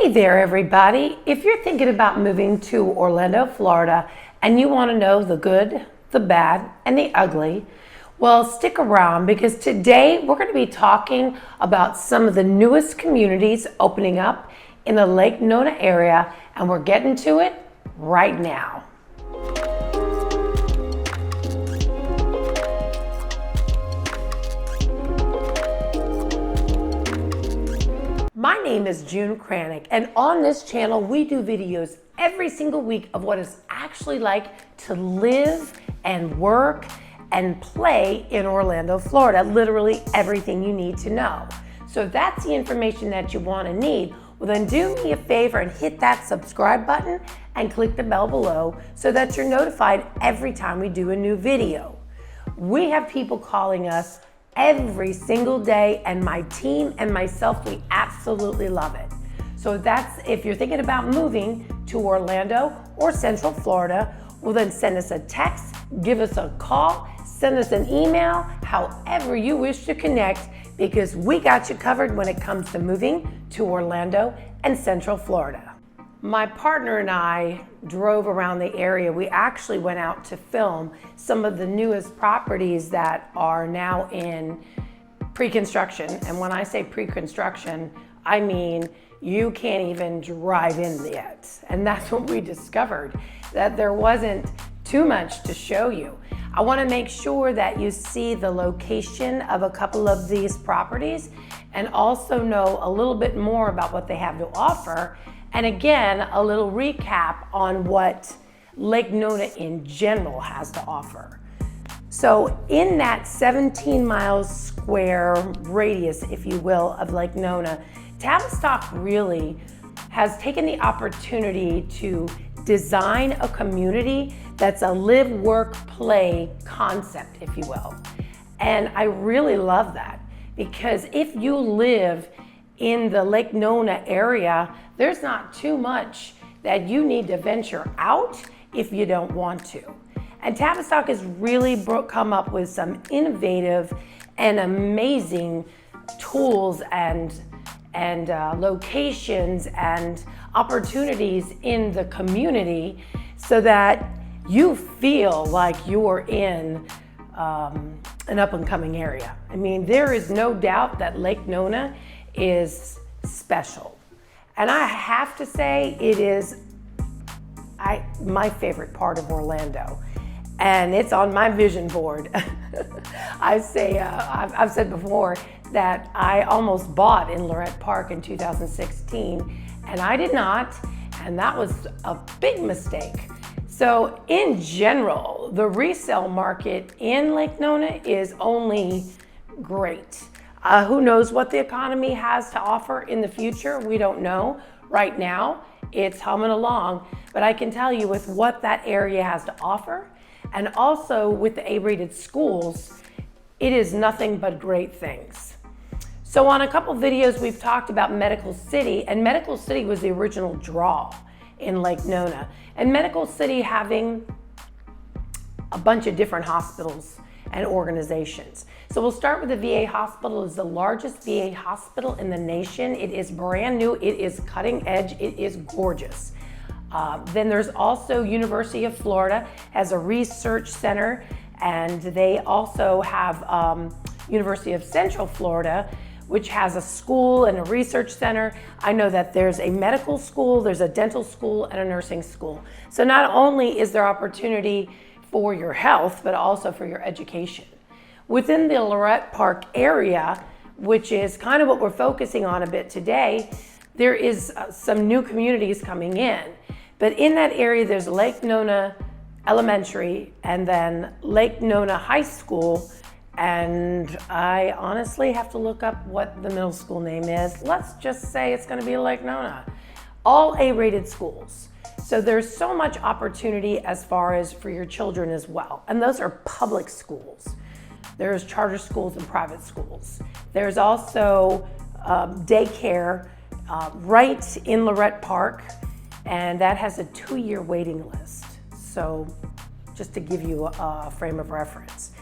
Hey there, everybody. If you're thinking about moving to Orlando, Florida, and you want to know the good, the bad, and the ugly, well, stick around because today we're going to be talking about some of the newest communities opening up in the Lake Nona area, and we're getting to it right now. My name is June Cranick, and on this channel we do videos every single week of what it's actually like to live and work and play in Orlando, Florida. Literally everything you need to know. So if that's the information that you want to need, well then do me a favor and hit that subscribe button and click the bell below so that you're notified every time we do a new video. We have people calling us every single day, and my team and myself, we absolutely love it. So that's, if you're thinking about moving to Orlando or Central Florida, well then send us a text, give us a call, send us an email, however you wish to connect, because we got you covered when it comes to moving to Orlando and Central Florida. My partner and I drove around the area. We actually went out to film some of the newest properties that are now in pre-construction. And when I say pre-construction, I mean you can't even drive in yet. And that's what we discovered, that there wasn't too much to show you. I want to make sure that you see the location of a couple of these properties and also know a little bit more about what they have to offer. And again, a little recap on what Lake Nona in general has to offer. So in that 17 miles square radius, if you will, of Lake Nona, Tavistock really has taken the opportunity to design a community that's a live, work, play concept, if you will. And I really love that, because if you live in the Lake Nona area, there's not too much that you need to venture out if you don't want to. And Tavistock has really come up with some innovative and amazing tools and locations and opportunities in the community so that you feel like you're in an up and coming area. I mean, there is no doubt that Lake Nona is special. And I have to say it is my favorite part of Orlando. And it's on my vision board. I've said before that I almost bought in Lorette Park in 2016, and I did not, and that was a big mistake. So in general, the resale market in Lake Nona is only great. Who knows what the economy has to offer in the future? We don't know. Right now, it's humming along, but I can tell you with what that area has to offer, and also with the A-rated schools, it is nothing but great things. So on a couple videos, we've talked about Medical City, and Medical City was the original draw in Lake Nona. And Medical City having a bunch of different hospitals and organizations. So we'll start with the VA hospital. It's the largest VA hospital in the nation. It is brand new, it is cutting edge, it is gorgeous. Then there's also University of Florida as a research center, and they also have University of Central Florida, which has a school and a research center. I know that there's a medical school, there's a dental school, and a nursing school. So not only is there opportunity for your health, but also for your education. Within the Lorette Park area, which is kind of what we're focusing on a bit today, there is some new communities coming in. But in that area, there's Lake Nona Elementary and then Lake Nona High School. And I honestly have to look up what the middle school name is. Let's just say it's gonna be Lake Nona. All A-rated schools. So there's so much opportunity as far as for your children as well. And those are public schools. There's charter schools and private schools. There's also daycare right in Lorette Park, and that has a 2-year waiting list. So just to give you a frame of reference.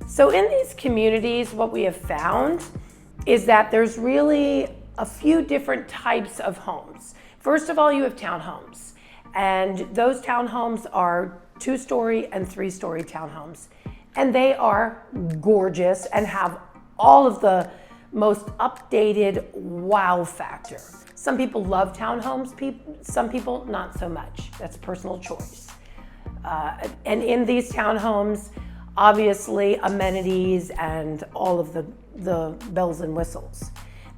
So in these communities, what we have found is that there's really a few different types of homes. First of all, you have townhomes, and those townhomes are 2-story and 3-story townhomes, and they are gorgeous and have all of the most updated wow factor. Some people love townhomes, some people not so much. That's personal choice. And in these townhomes, obviously amenities and all of the bells and whistles.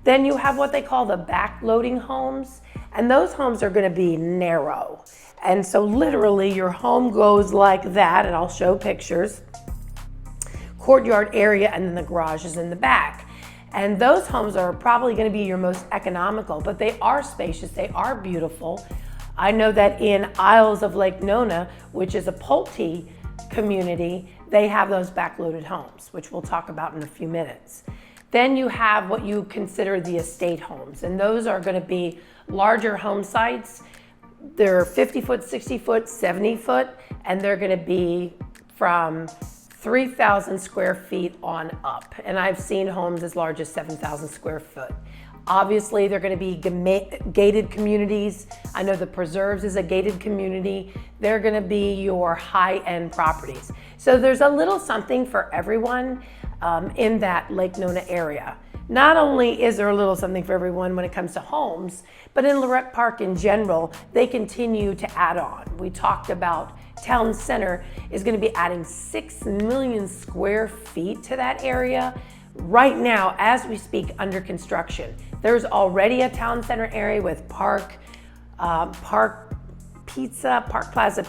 Then you have what they call the backloading homes, and those homes are going to be narrow. And so literally your home goes like that, and I'll show pictures. Courtyard area, and then the garage is in the back. And those homes are probably going to be your most economical, but they are spacious, they are beautiful. I know that in Isles of Lake Nona, which is a Pulte community, they have those backloaded homes, which we'll talk about in a few minutes. Then you have what you consider the estate homes, and those are going to be larger home sites. They're 50 foot, 60 foot, 70 foot, and they're going to be from 3,000 square feet on up. And I've seen homes as large as 7,000 square foot. Obviously, they're going to be gated communities. I know the Preserves is a gated community. They're going to be your high-end properties. So there's a little something for everyone in that Lake Nona area. Not only is there a little something for everyone when it comes to homes, but in Lorette Park in general, they continue to add on. We talked about Town Center is going to be adding 6 million square feet to that area. Right now, as we speak, under construction. There's already a Town Center area with Park Plaza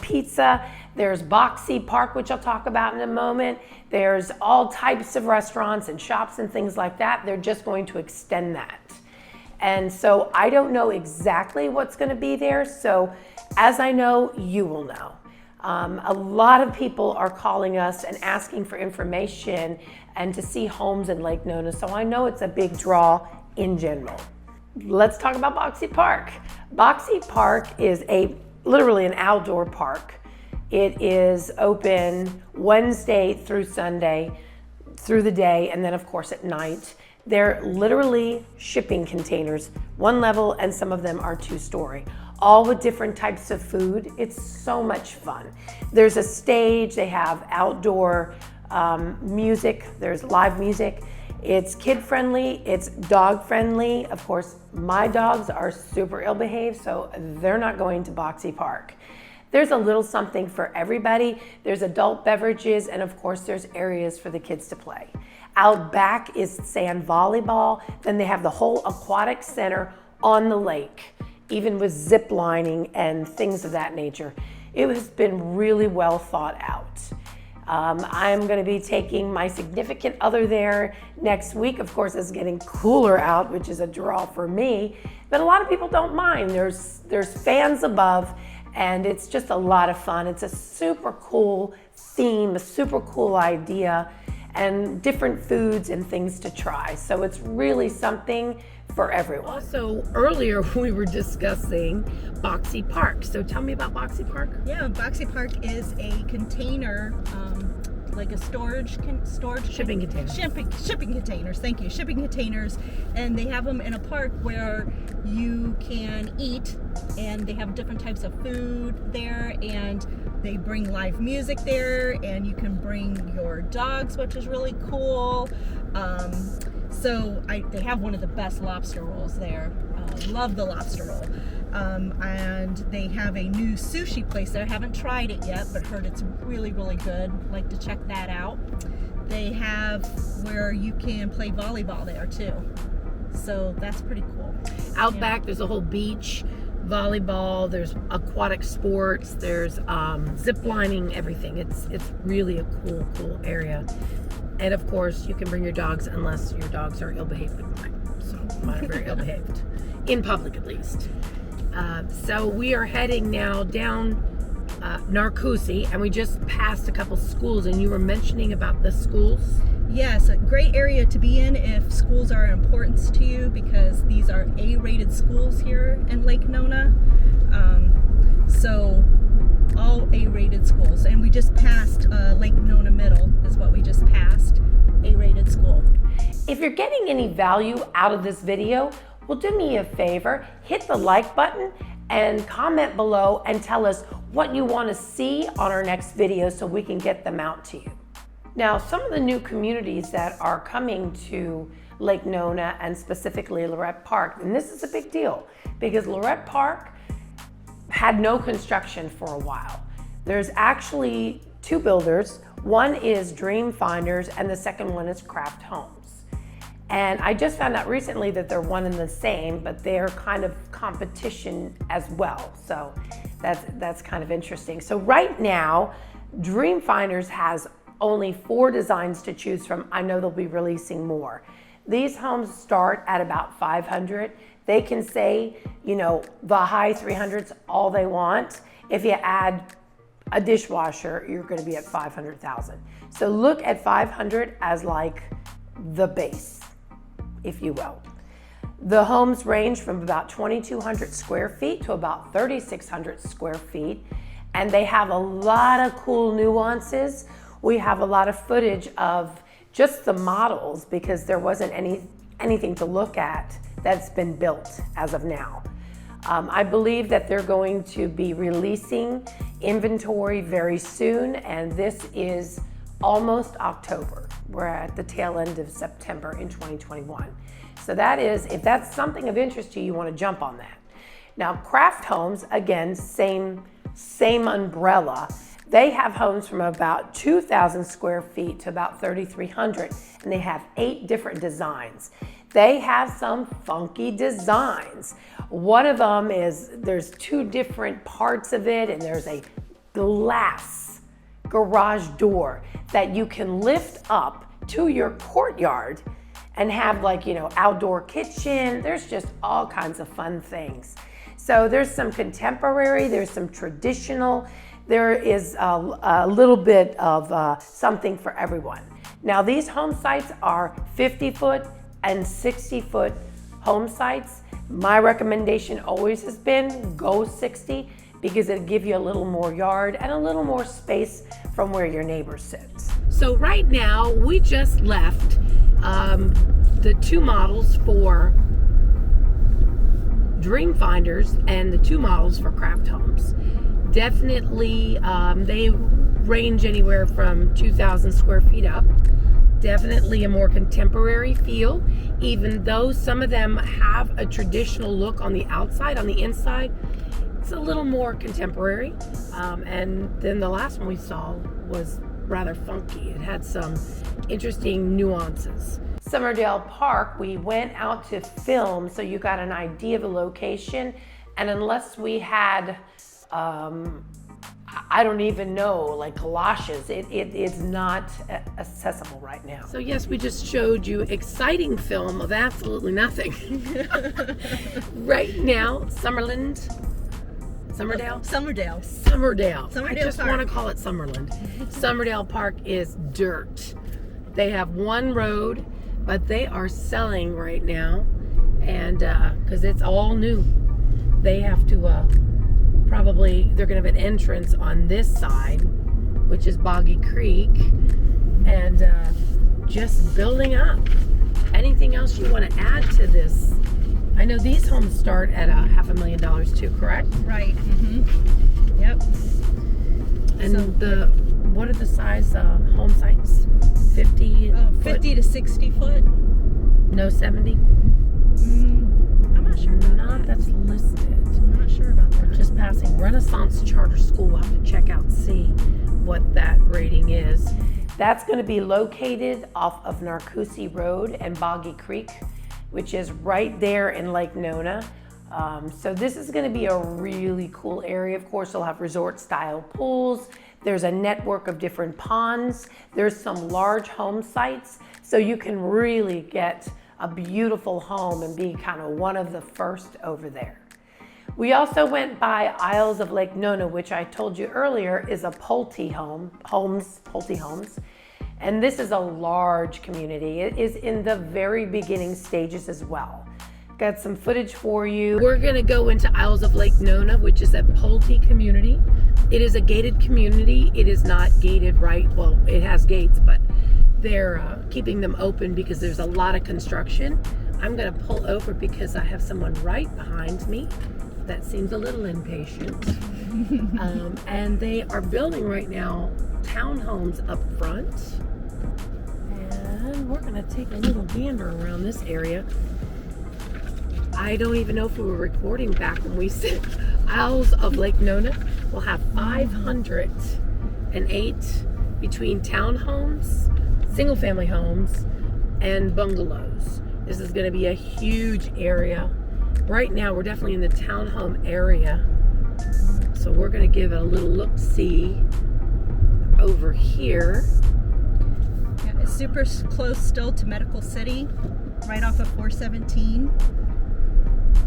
Pizza. There's Boxy Park, which I'll talk about in a moment. There's all types of restaurants and shops and things like that. They're just going to extend that. And so I don't know exactly what's going to be there. So as I know, you will know. A lot of people are calling us and asking for information and to see homes in Lake Nona. So I know it's a big draw in general. Let's talk about Boxy Park. Boxy Park is literally an outdoor park. It is open Wednesday through Sunday through the day, and then of course at night. They're literally shipping containers, 1 level, and some of them are 2-story, all with different types of food. It's so much fun. There's a stage, they have outdoor music, there's live music. It's kid friendly, it's dog friendly. Of course, my dogs are super ill behaved, so they're not going to Boxy Park. There's a little something for everybody. There's adult beverages, and of course there's areas for the kids to play. Out back is sand volleyball. Then they have the whole aquatic center on the lake, even with zip lining and things of that nature. It has been really well thought out. I'm going to be taking my significant other there next week. Of course, it's getting cooler out, which is a draw for me, but a lot of people don't mind. There's fans above, and it's just a lot of fun. It's a super cool theme, a super cool idea, and different foods and things to try. So it's really something for everyone. Also, earlier we were discussing Boxy Park. So tell me about Boxy Park. Yeah, Boxy Park is a container, like a shipping containers. Shipping containers. Thank you, shipping containers, and they have them in a park where you can eat, and they have different types of food there, and they bring live music there, and you can bring your dogs, which is really cool. They have one of the best lobster rolls there. Love the lobster roll. And they have a new sushi place there. I haven't tried it yet, but heard it's really, really good. Like to check that out. They have where you can play volleyball there too. So that's pretty cool. Out back, there's a whole beach, volleyball, there's aquatic sports, there's zip lining, everything. It's really a cool area. And of course, you can bring your dogs unless your dogs are ill-behaved like mine. So mine are very ill-behaved, in public at least. So we are heading now down Narcoossee, and we just passed a couple schools, and you were mentioning about the schools. Yes, a great area to be in if schools are of importance to you, because these are A-rated schools here in Lake Nona. So all A-rated schools, and we just passed Lake Nona Middle is what we just passed, A-rated school. If you're getting any value out of this video, Well, do me a favor, hit the like button and comment below and tell us what you want to see on our next video so we can get them out to you. Now, some of the new communities that are coming to Lake Nona and specifically Lorette Park, and this is a big deal because Lorette Park had no construction for a while. There's actually two builders. One is Dream Finders and the second one is Craft Homes. And I just found out recently that they're one and the same, but they're kind of competition as well. So that's kind of interesting. So right now, Dream Finders has only 4 designs to choose from. I know they'll be releasing more. These homes start at about 500. They can say, you know, the high 300s all they want. If you add a dishwasher, you're gonna be at 500,000. So look at 500 as like the base, if you will. The homes range from about 2,200 square feet to about 3,600 square feet, and they have a lot of cool nuances. We have a lot of footage of just the models because there wasn't anything to look at that's been built as of now. I believe that they're going to be releasing inventory very soon, and this is almost October. We're at the tail end of September in 2021. So that is, if that's something of interest to you, you want to jump on that. Now, Craft Homes, again, same umbrella. They have homes from about 2,000 square feet to about 3,300, and they have 8 different designs. They have some funky designs. One of them is, there's 2 different parts of it, and there's a glass garage door that you can lift up to your courtyard and have, like, you know, outdoor kitchen. There's just all kinds of fun things. So there's some contemporary, there's some traditional, there is a little bit of something for everyone. Now, these home sites are 50-foot and 60-foot home sites. My recommendation always has been go 60 because it'll give you a little more yard and a little more space from where your neighbor sits. So right now, we just left the 2 models for Dream Finders and the 2 models for Craft Homes. Definitely, they range anywhere from 2,000 square feet up. Definitely a more contemporary feel, even though some of them have a traditional look on the outside. On the inside, it's a little more contemporary. And then the last one we saw was rather funky. It had some interesting nuances. SUMMERDALE Park, we went out to film, so you got an idea of the location. And unless we had, I don't even know, like galoshes, it's not accessible right now. So yes, we just showed you exciting film of absolutely nothing. Right now, Summerdale? Summerdale. I just want to call it Summerland. SUMMERDALE Park is dirt. They have 1 road, but they are selling right now, and because it's all new. They have to probably, they're gonna have an entrance on this side, which is Boggy Creek, and just building up. Anything else you want to add to this? I know these homes start at $500,000 too, correct? Right. Mm-hmm. Yep. And so, what are the size home sites? 50 50 to 60 foot. No 70? I'm not sure about that. That's listed. I'm not sure about that. We're just passing Renaissance Charter School. We'll have to check out and see what that rating is. That's going to be located off of Narcoossee Road and Boggy Creek, which is right there in Lake Nona. So this is going to be a really cool area. Of course, they'll have resort style pools. There's a network of different ponds. There's some large home sites. So you can really get a beautiful home and be kind of one of the first over there. We also went by Isles of Lake Nona, which I told you earlier is a Pulte Homes. And this is a large community. It is in the very beginning stages as well. Got some footage for you. We're gonna go into Isles of Lake Nona, which is a Pulte community. It is a gated community. It is not gated right, well, it has gates, but they're keeping them open because there's a lot of construction I'm gonna pull over because I have someone right behind me that seems a little impatient. And they are building right now townhomes up front. And we're gonna take a little gander around this area. I don't even know if we were recording back when we said Isles of Lake Nona will have 508 between townhomes, single family homes, and bungalows. This is gonna be a huge area. Right now, we're definitely in the townhome area. So we're gonna give it a little look-see over here. Yeah, it's super close still to Medical City, right off of 417.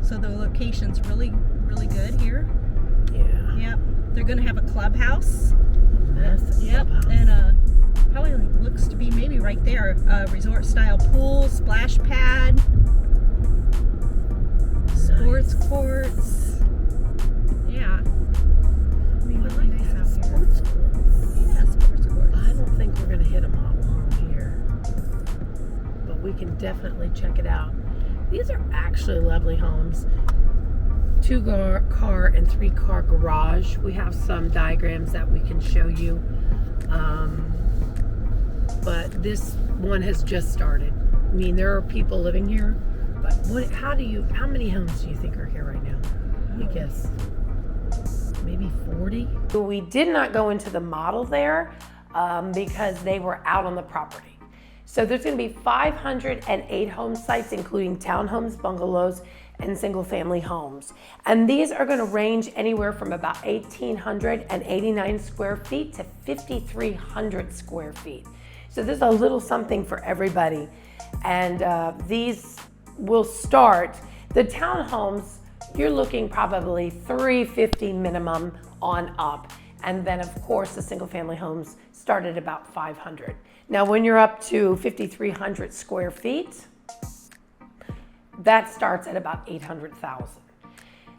So the location's really, really good here. Yeah. Yep. They're gonna have a clubhouse. Massive Yep. clubhouse. And probably looks to be maybe right there. Resort style pool, splash pad, sports courts. Yeah. I mean, really nice out here. Sports courts. Yeah, sports courts. I don't think we're gonna hit them all along here, but we can definitely check it out. These are actually lovely homes. 2-car and 3-car garage. We have some diagrams that we can show you. But this one has just started. I mean, there are people living here, but how many homes do you think are here right now? I guess maybe 40. We did not go into the model there because they were out on the property. So there's going to be 508 home sites, including townhomes, bungalows, and single family homes. And these are going to range anywhere from about 1,889 square feet to 5,300 square feet. So there's a little something for everybody. And these will start, the townhomes, you're looking probably $350 minimum on up. And then of course the single family homes start at about 500. Now when you're up to 5,300 square feet, that starts at about 800,000.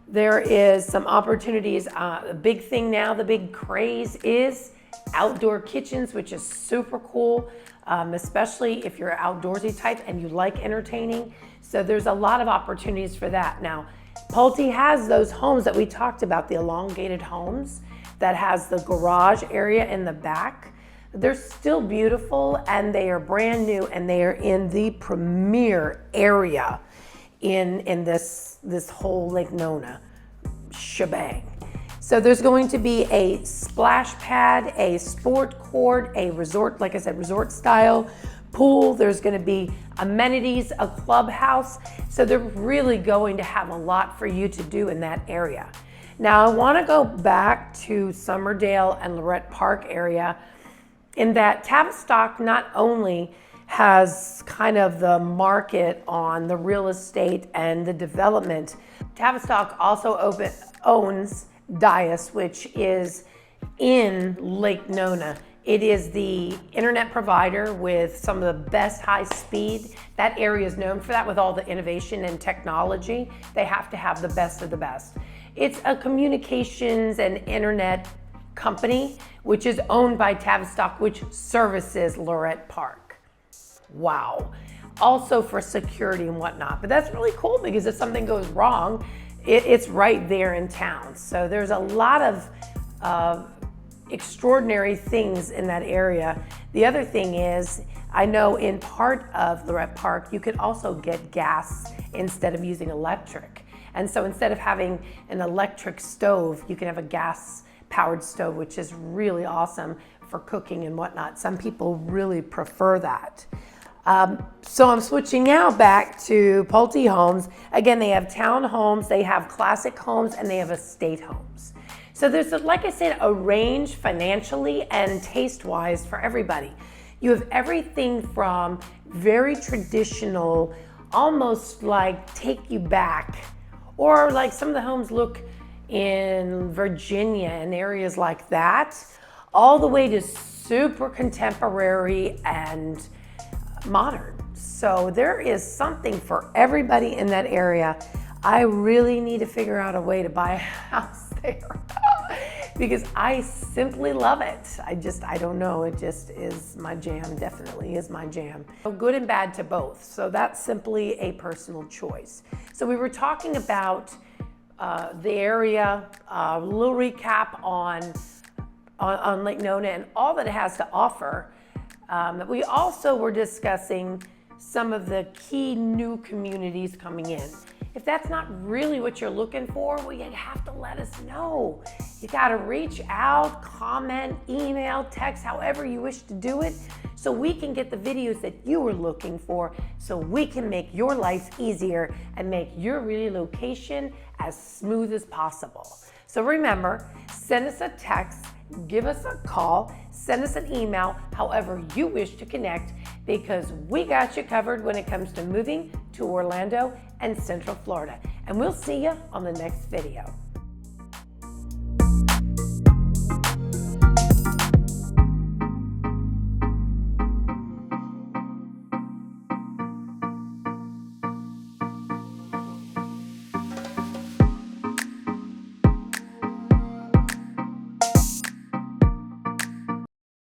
There is some opportunities. The big thing now, the big craze is outdoor kitchens, which is super cool, especially if you're an outdoorsy type and you like entertaining. So there's a lot of opportunities for that. Now, Pulte has those homes that we talked about, the elongated homes that has the garage area in the back. They're still beautiful and they are brand new and they are in the premier area in this whole Lake Nona shebang. So there's going to be a splash pad, a sport court, a resort, like I said, resort style pool. There's going to be amenities, a clubhouse. So they're really going to have a lot for you to do in that area. Now I want to go back to Summerdale and Lorette Park area, in that Tavistock not only has kind of the market on the real estate and the development, Tavistock also owns DAIS, which is in Lake Nona. It is the internet provider with some of the best high speed. That area is known for that with all the innovation and technology. They have to have the best of the best. It's a communications and internet company, which is owned by Tavistock, which services Lorette Park. Wow. Also for security and whatnot. But that's really cool because if something goes wrong, it's right there in town. So there's a lot of extraordinary things in that area. The other thing is, I know in part of Lorette Park, you can also get gas instead of using electric. And so instead of having an electric stove, you can have a gas powered stove, which is really awesome for cooking and whatnot. Some people really prefer that. So I'm switching now back to Pulte Homes. Again, they have townhomes, they have classic homes, and they have estate homes. So there's, like I said, a range financially and taste-wise for everybody. You have everything from very traditional, almost like take you back, or like some of the homes look in Virginia and areas like that, all the way to super contemporary and modern. So there is something for everybody in that area. I really need to figure out a way to buy a house there because I simply love it. I don't know, it just is my jam, definitely is my jam. Good and bad to both, so that's simply a personal choice. So we were talking about the area, a little recap on Lake Nona and all that it has to offer. We also were discussing some of the key new communities coming in. If that's not really what you're looking for, well, you have to let us know. You gotta reach out, comment, email, text, however you wish to do it, so we can get the videos that you were looking for, so we can make your life easier and make your relocation as smooth as possible. So remember, send us a text, give us a call, send us an email, however you wish to connect, because we got you covered when it comes to moving to Orlando and Central Florida. And we'll see you on the next video.